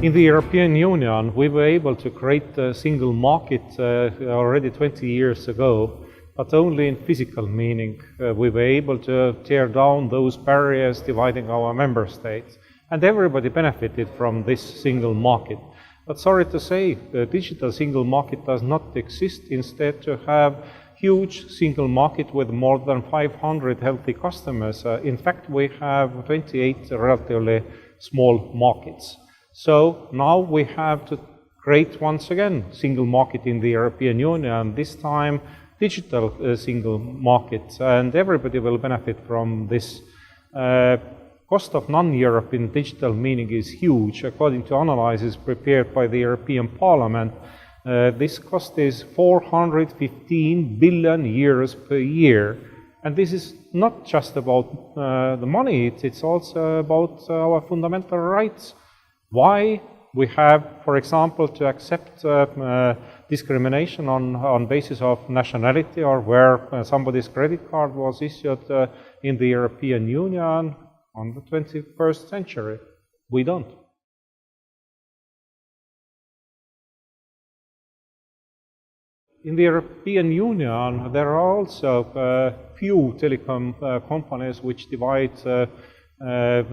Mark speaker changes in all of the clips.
Speaker 1: In the European Union, we were able to create a single market already 20 years ago, but only in physical meaning. We were able to tear down those barriers dividing our member states, and everybody benefited from this single market. But sorry to say, the digital single market does not exist. Instead, to have huge single market with more than 500 healthy customers. In fact, we have 28 relatively small markets. So now we have to create once again single market in the European Union, this time digital single market, and everybody will benefit from this. Cost of non-Europe in digital meaning is huge. According to analyses prepared by the European Parliament, this cost is 415 billion euros per year. And this is not just about the money, it's also about our fundamental rights. Why we have, for example, to accept discrimination on basis of nationality or where somebody's credit card was issued in the European Union on the 21st century. We don't. In the European Union, there are also few telecom companies which divide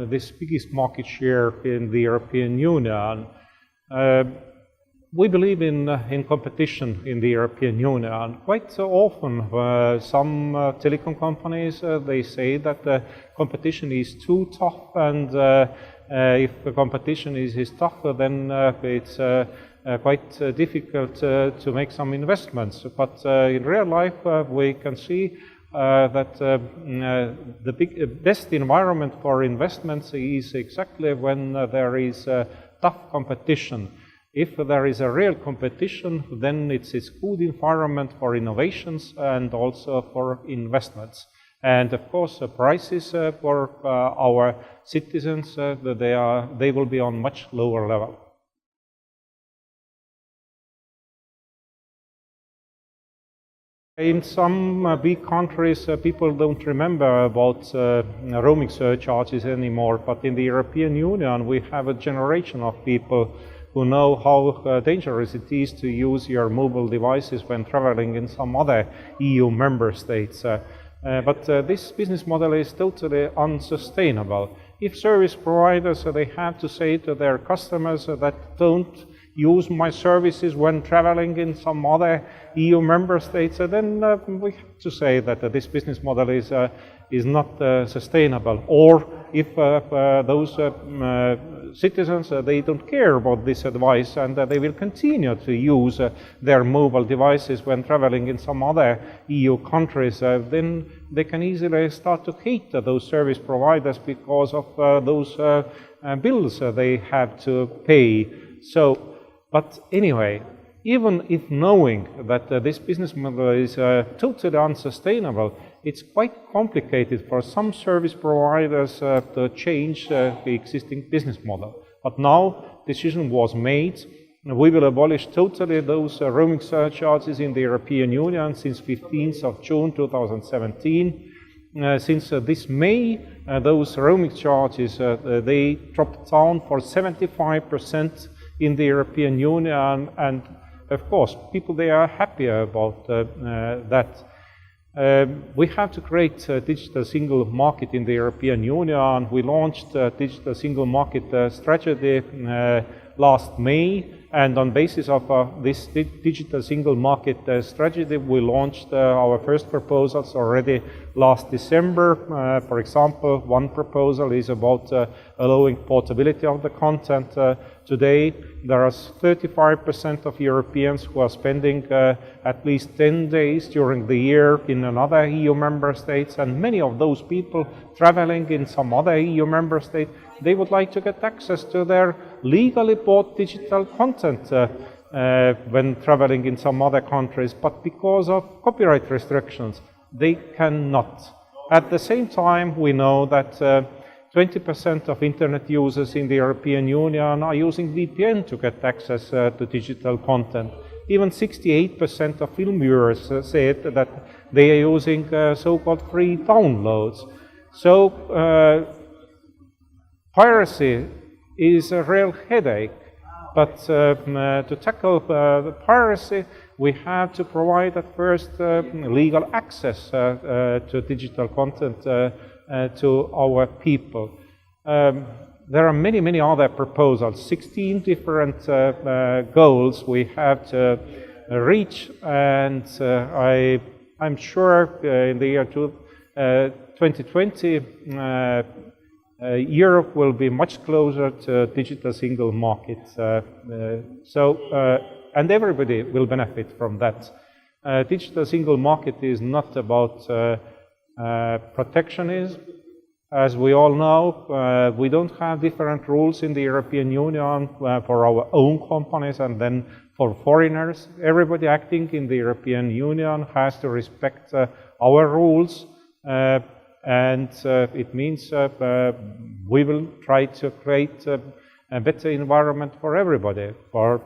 Speaker 1: this biggest market share in the European Union. We believe in competition in the European Union. Quite often, some telecom companies, they say that the competition is too tough, and if the competition is tough, then it's quite difficult to make some investments. But in real life, we can see that the best environment for investments is exactly when there is tough competition. If there is a real competition, then it's good environment for innovations and also for investments. And of course, prices for our citizens, they will be on much lower level. In some big countries, people don't remember about roaming surcharges anymore, but in the European Union, we have a generation of people who know how dangerous it is to use your mobile devices when traveling in some other EU member states. But this business model is totally unsustainable. If service providers, they have to say to their customers that don't use my services when traveling in some other EU member states, then we have to say that this business model is not sustainable. Or if those citizens, they don't care about this advice and they will continue to use their mobile devices when traveling in some other EU countries, then they can easily start to hate those service providers because of those bills they have to pay. But anyway, even if knowing that this business model is totally unsustainable, it's quite complicated for some service providers to change the existing business model. But now, decision was made. We will abolish totally those roaming surcharges in the European Union since 15th of June 2017. Since this May, those roaming charges, they dropped down for 75% in the European Union, and of course, people, they are happy about that. We have to create a digital single market in the European Union. We launched a digital single market strategy last May, and on basis of this digital single market strategy, we launched our first proposals already last December. For example, one proposal is about allowing portability of the content. Today, there are 35% of Europeans who are spending at least 10 days during the year in another EU member states, and many of those people traveling in some other EU member state, they would like to get access to their legally bought digital content when traveling in some other countries, but because of copyright restrictions, they cannot. At the same time, we know that 20% of internet users in the European Union are using VPN to get access to digital content. Even 68% of film viewers said that they are using so-called free downloads. So piracy is a real headache, But to tackle the piracy, we have to provide at first legal access to digital content to our people. There are many, many other proposals, 16 different goals we have to reach, and I'm sure in the year 2020, Europe will be much closer to digital single market. And everybody will benefit from that. Digital single market is not about protectionism. As we all know, we don't have different rules in the European Union for our own companies and then for foreigners. Everybody acting in the European Union has to respect our rules, and it means we will try to create a better environment for everybody, for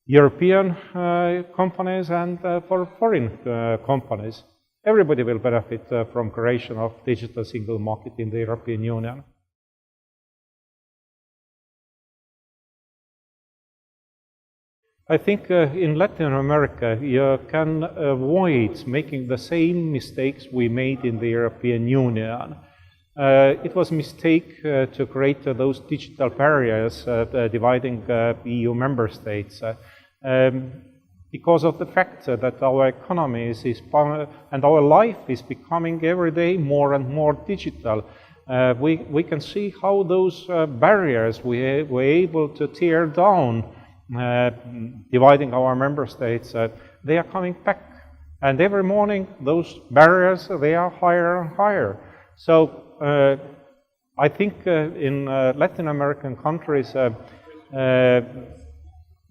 Speaker 1: European companies and for foreign companies. Everybody will benefit from creation of digital single market in the European Union. I think in Latin America you can avoid making the same mistakes we made in the European Union. It was a mistake to create those digital barriers dividing EU member states. Because of the fact that our economy is and our life is becoming every day more and more digital, we can see how those barriers we were able to tear down, dividing our member states, they are coming back. And every morning those barriers, they are higher and higher. So I think in Latin American countries,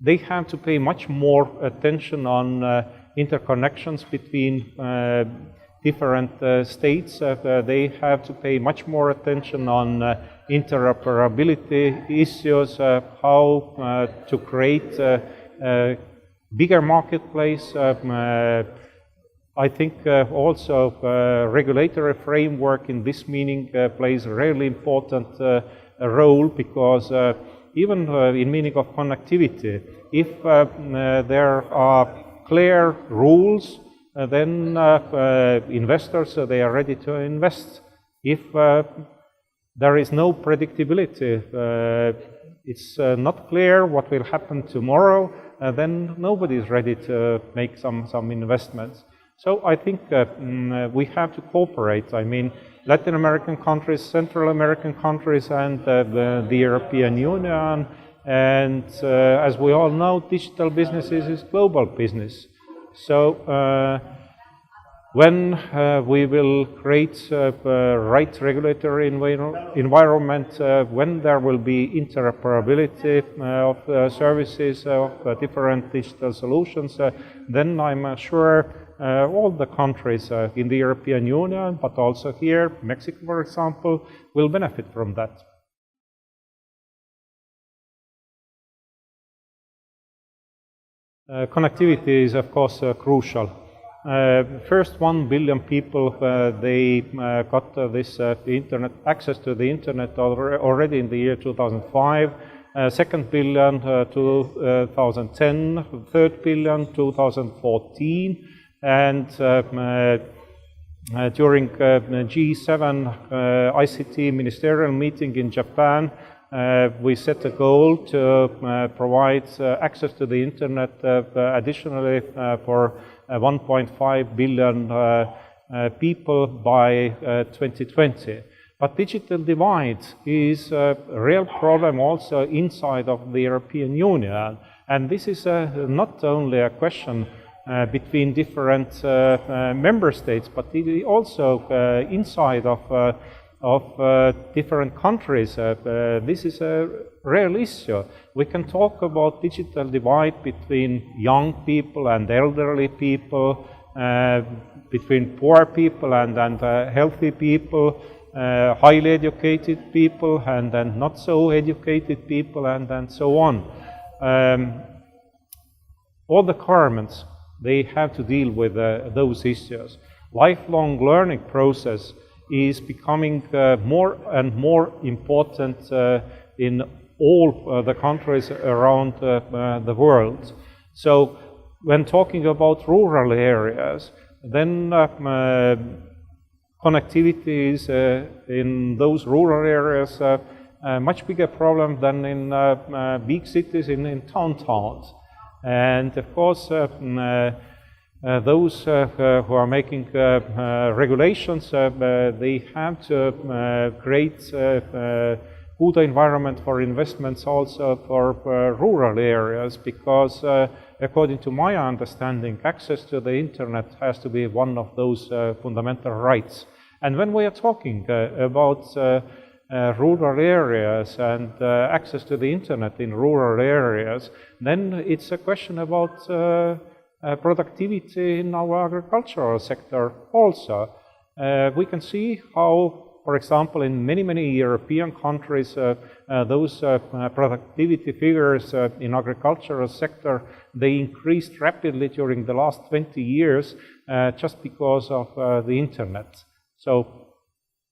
Speaker 1: they have to pay much more attention on interconnections between different states. They have to pay much more attention on interoperability issues, how to create a bigger marketplace. I think also regulatory framework in this meaning plays a really important role, because even in meaning of connectivity, if there are clear rules, then investors, they are ready to invest. If there is no predictability, it's not clear what will happen tomorrow, then nobody is ready to make some investments. So I think we have to cooperate. I mean, Latin American countries, Central American countries, and the European Union. And as we all know, digital businesses is global business. So when we will create the right regulatory environment, when there will be interoperability of services, of different digital solutions, then I'm sure all the countries in the European Union, but also here, Mexico, for example, will benefit from that. Connectivity is, of course, crucial. First 1 billion people, they got this internet access to the internet already in the year 2005. Second billion 2010, third billion 2014. And during G7 ICT ministerial meeting in Japan, we set a goal to provide access to the internet additionally for 1.5 billion people by 2020. But digital divide is a real problem also inside of the European Union. And this is not only a question between different member states, but also inside of different countries. This is a real issue. We can talk about digital divide between young people and elderly people, between poor people and healthy people, highly educated people and not so educated people, and so on. All the governments, they have to deal with those issues. Lifelong learning process is becoming more and more important in all the countries around the world. So when talking about rural areas, then connectivity is in those rural areas a much bigger problem than in big cities, in towns. And of course, those who are making regulations, they have to create good environment for investments also for rural areas, because according to my understanding, access to the internet has to be one of those fundamental rights. And when we are talking about rural areas and access to the internet in rural areas, then it's a question about productivity in our agricultural sector also. We can see how, for example, in many European countries, those productivity figures in agricultural sector, they increased rapidly during the last 20 years just because of the internet. So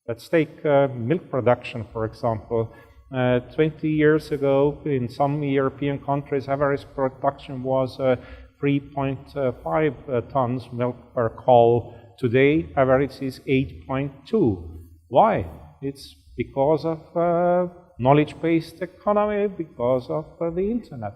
Speaker 1: let's take milk production, for example. 20 years ago, in some European countries, average production was 3.5 tons milk per cow. Today, average is 8.2. Why? It's because of knowledge-based economy, because of the internet.